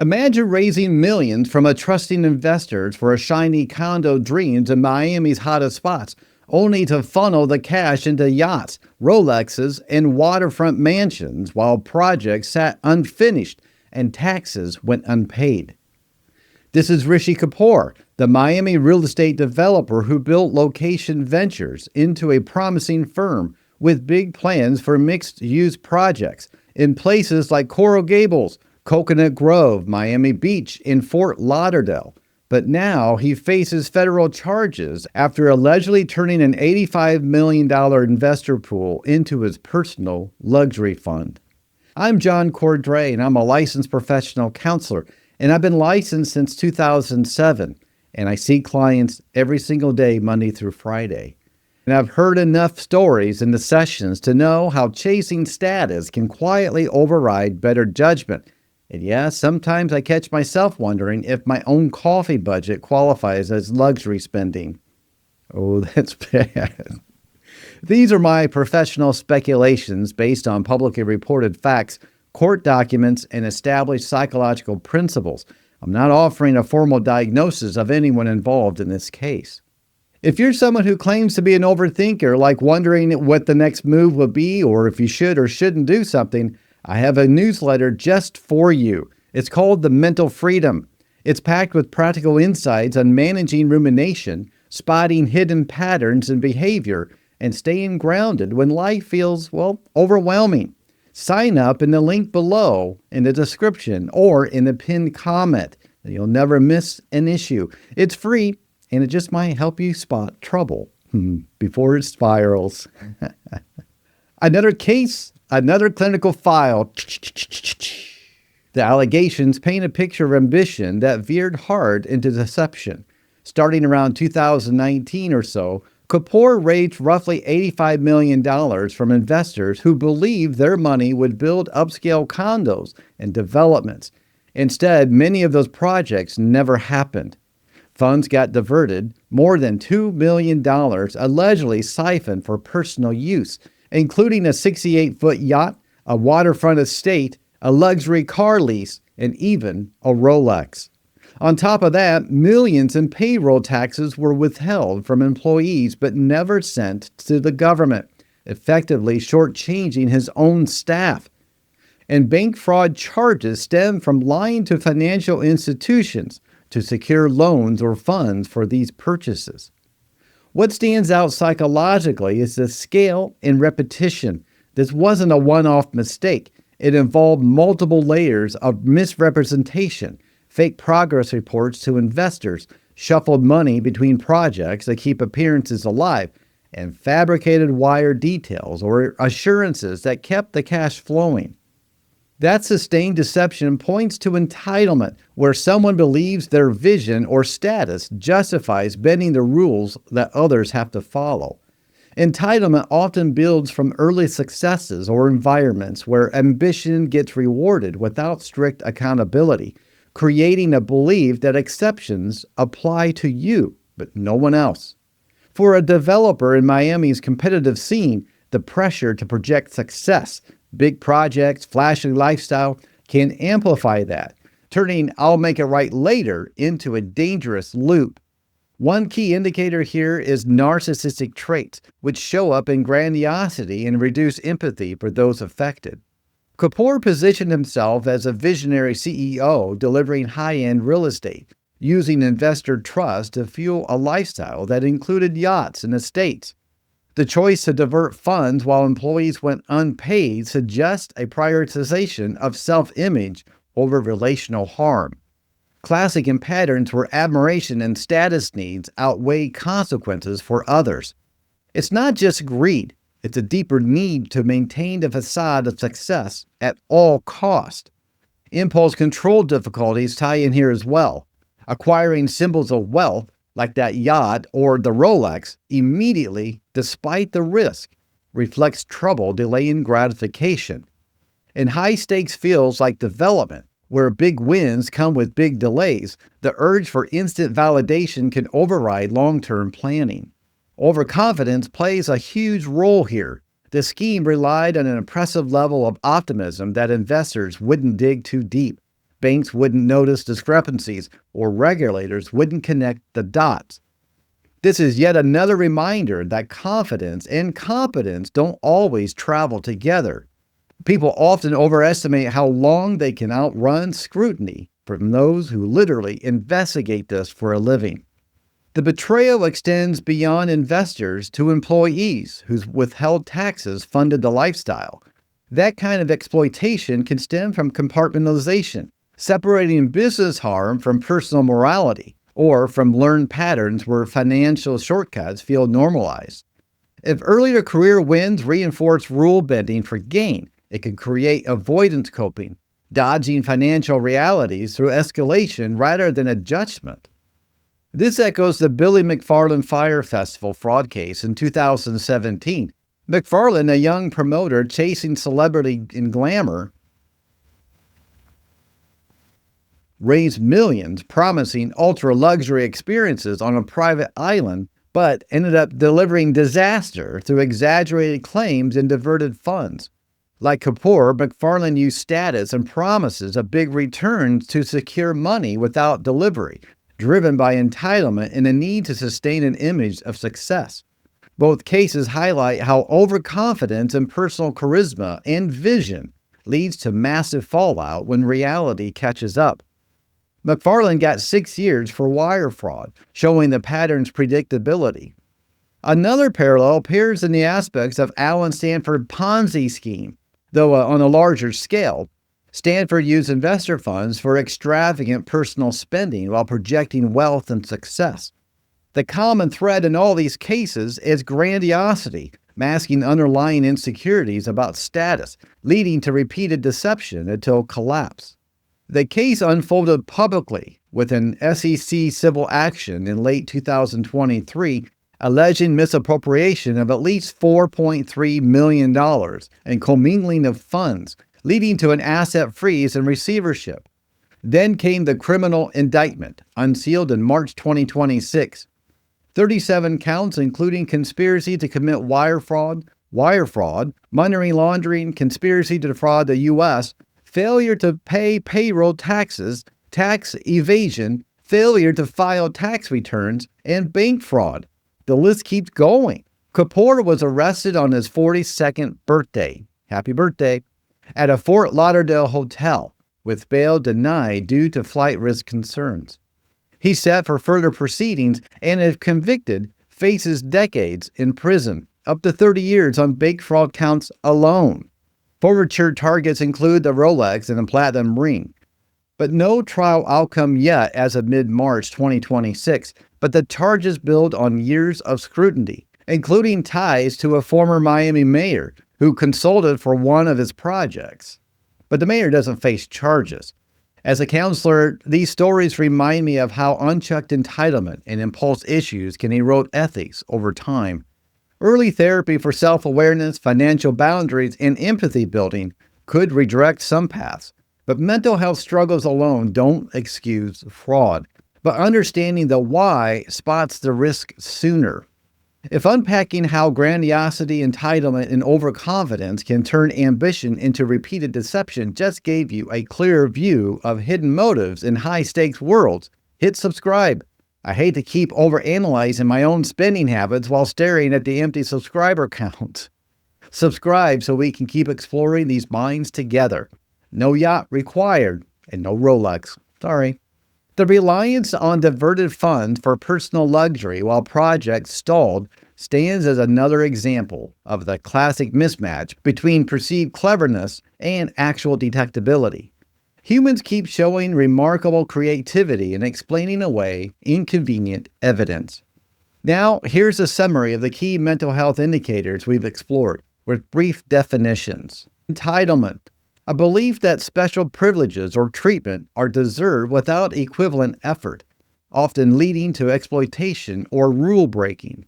Imagine raising millions from a trusting investors for a shiny condo dreams in Miami's hottest spots, only to funnel the cash into yachts, Rolexes, and waterfront mansions while projects sat unfinished and taxes went unpaid. This is Rishi Kapoor, the Miami real estate developer who built Location Ventures into a promising firm with big plans for mixed-use projects in places like Coral Gables, Coconut Grove, Miami Beach, and Fort Lauderdale. But now he faces federal charges after allegedly turning an $85 million investor pool into his personal luxury fund. I'm John Cordray, and I'm a licensed professional counselor, and I've been licensed since 2007, and I see clients every single day, Monday through Friday. And I've heard enough stories in the sessions to know how chasing status can quietly override better judgment. And yeah, sometimes I catch myself wondering if my own coffee budget qualifies as luxury spending. Oh, that's bad. These are my professional speculations based on publicly reported facts, court documents, and established psychological principles. I'm not offering a formal diagnosis of anyone involved in this case. If you're someone who claims to be an overthinker, like wondering what the next move will be or if you should or shouldn't do something, I have a newsletter just for you. It's called The Mental Freedom. It's packed with practical insights on managing rumination, spotting hidden patterns in behavior, and staying grounded when life feels, overwhelming. Sign up in the link below in the description or in the pinned comment. You'll never miss an issue. It's free, and it just might help you spot trouble before it spirals. Another case, another clinical file. The allegations paint a picture of ambition that veered hard into deception. Starting around 2019 or so, Kapoor raised roughly $85 million from investors who believed their money would build upscale condos and developments. Instead, many of those projects never happened. Funds got diverted, more than $2 million allegedly siphoned for personal use, including a 68-foot yacht, a waterfront estate, a luxury car lease, and even a Rolex. On top of that, millions in payroll taxes were withheld from employees but never sent to the government, effectively shortchanging his own staff. And bank fraud charges stem from lying to financial institutions to secure loans or funds for these purchases. What stands out psychologically is the scale and repetition. This wasn't a one-off mistake. It involved multiple layers of misrepresentation, fake progress reports to investors, shuffled money between projects that keep appearances alive, and fabricated wire details or assurances that kept the cash flowing. That sustained deception points to entitlement, where someone believes their vision or status justifies bending the rules that others have to follow. Entitlement often builds from early successes or environments where ambition gets rewarded without strict accountability, creating a belief that exceptions apply to you, but no one else. For a developer in Miami's competitive scene, the pressure to project success, big projects, flashy lifestyle, can amplify that, turning "I'll make it right later" into a dangerous loop. One key indicator here is narcissistic traits, which show up in grandiosity and reduce empathy for those affected. Kapoor positioned himself as a visionary CEO delivering high-end real estate, using investor trust to fuel a lifestyle that included yachts and estates. The choice to divert funds while employees went unpaid suggests a prioritization of self-image over relational harm. Classic patterns where admiration and status needs outweigh consequences for others. It's not just greed. It's a deeper need to maintain the facade of success at all cost. Impulse control difficulties tie in here as well. Acquiring symbols of wealth, like that yacht or the Rolex, immediately, despite the risk, reflects trouble delaying gratification. In high-stakes fields like development, where big wins come with big delays, the urge for instant validation can override long-term planning. Overconfidence plays a huge role here. The scheme relied on an impressive level of optimism that investors wouldn't dig too deep. banks wouldn't notice discrepancies, or regulators wouldn't connect the dots. This is yet another reminder that confidence and competence don't always travel together. People often overestimate how long they can outrun scrutiny from those who literally investigate this for a living. The betrayal extends beyond investors to employees whose withheld taxes funded the lifestyle. That kind of exploitation can stem from compartmentalization, separating business harm from personal morality, or from learned patterns where financial shortcuts feel normalized. If earlier career wins reinforce rule bending for gain, it can create avoidance coping, dodging financial realities through escalation rather than adjustment. This echoes the Billy McFarland Fire Festival fraud case in 2017. McFarland, a young promoter chasing celebrity and glamour, raised millions promising ultra-luxury experiences on a private island, but ended up delivering disaster through exaggerated claims and diverted funds. Like Kapoor, McFarland used status and promises of big returns to secure money without delivery, driven by entitlement and a need to sustain an image of success. Both cases highlight how overconfidence and personal charisma and vision leads to massive fallout when reality catches up. McFarland got 6 years for wire fraud, showing the pattern's predictability. Another parallel appears in the aspects of Alan Stanford's Ponzi scheme, though on a larger scale. Stanford used investor funds for extravagant personal spending while projecting wealth and success. The common thread in all these cases is grandiosity, masking underlying insecurities about status, leading to repeated deception until collapse. The case unfolded publicly with an SEC civil action in late 2023 alleging misappropriation of at least $4.3 million and commingling of funds, leading to an asset freeze and receivership. Then came the criminal indictment, unsealed in March 2026. 37 counts including conspiracy to commit wire fraud, money laundering, conspiracy to defraud the U.S., failure to pay payroll taxes, tax evasion, failure to file tax returns, and bank fraud. The list keeps going. Kapoor was arrested on his 42nd birthday. Happy birthday. At a Fort Lauderdale hotel, with bail denied due to flight risk concerns. He's set for further proceedings and, if convicted, faces decades in prison, up to 30 years on bank fraud counts alone. Forfeiture targets include the Rolex and the platinum ring. But no trial outcome yet as of mid-March 2026, but the charges build on years of scrutiny, including ties to a former Miami mayor who consulted for one of his projects. But the mayor doesn't face charges. As a counselor, these stories remind me of how unchecked entitlement and impulse issues can erode ethics over time. Early therapy for self-awareness, financial boundaries, and empathy building could redirect some paths, but mental health struggles alone don't excuse fraud. But understanding the why spots the risk sooner. If unpacking how grandiosity, entitlement, and overconfidence can turn ambition into repeated deception just gave you a clearer view of hidden motives in high-stakes worlds, hit subscribe. I hate to keep overanalyzing my own spending habits while staring at the empty subscriber count. Subscribe so we can keep exploring these minds together. No yacht required and no Rolex. Sorry. The reliance on diverted funds for personal luxury while projects stalled stands as another example of the classic mismatch between perceived cleverness and actual detectability. Humans keep showing remarkable creativity in explaining away inconvenient evidence. Now, here's a summary of the key mental health indicators we've explored, with brief definitions. Entitlement. A belief that special privileges or treatment are deserved without equivalent effort, often leading to exploitation or rule breaking.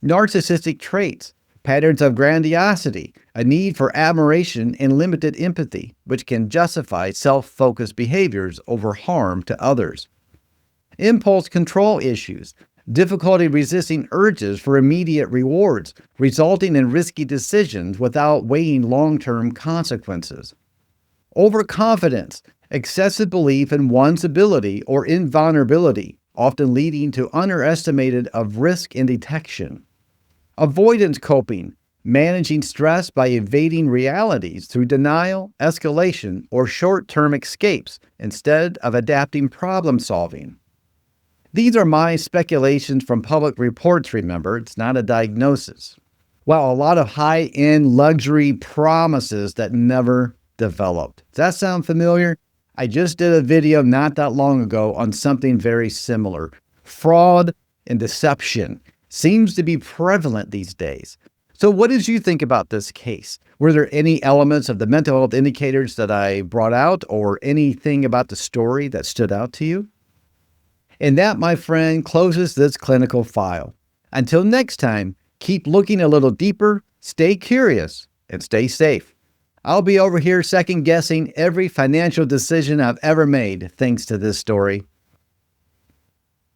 Narcissistic traits, patterns of grandiosity, a need for admiration and limited empathy, which can justify self-focused behaviors over harm to others. Impulse control issues, difficulty resisting urges for immediate rewards, resulting in risky decisions without weighing long-term consequences. Overconfidence, Excessive belief in one's ability or invulnerability, often leading to underestimated of risk and detection. Avoidance coping, managing stress by evading realities through denial, escalation, or short-term escapes instead of adapting problem solving. These are my speculations from public reports, remember, it's not a diagnosis. Well, a lot of high-end luxury promises that never developed. Does that sound familiar? I just did a video not that long ago on something very similar. Fraud and deception seems to be prevalent these days. So what did you think about this case? Were there any elements of the mental health indicators that I brought out or anything about the story that stood out to you? And that, my friend, closes this clinical file. Until next time, keep looking a little deeper, stay curious, and stay safe. I'll be over here second-guessing every financial decision I've ever made thanks to this story.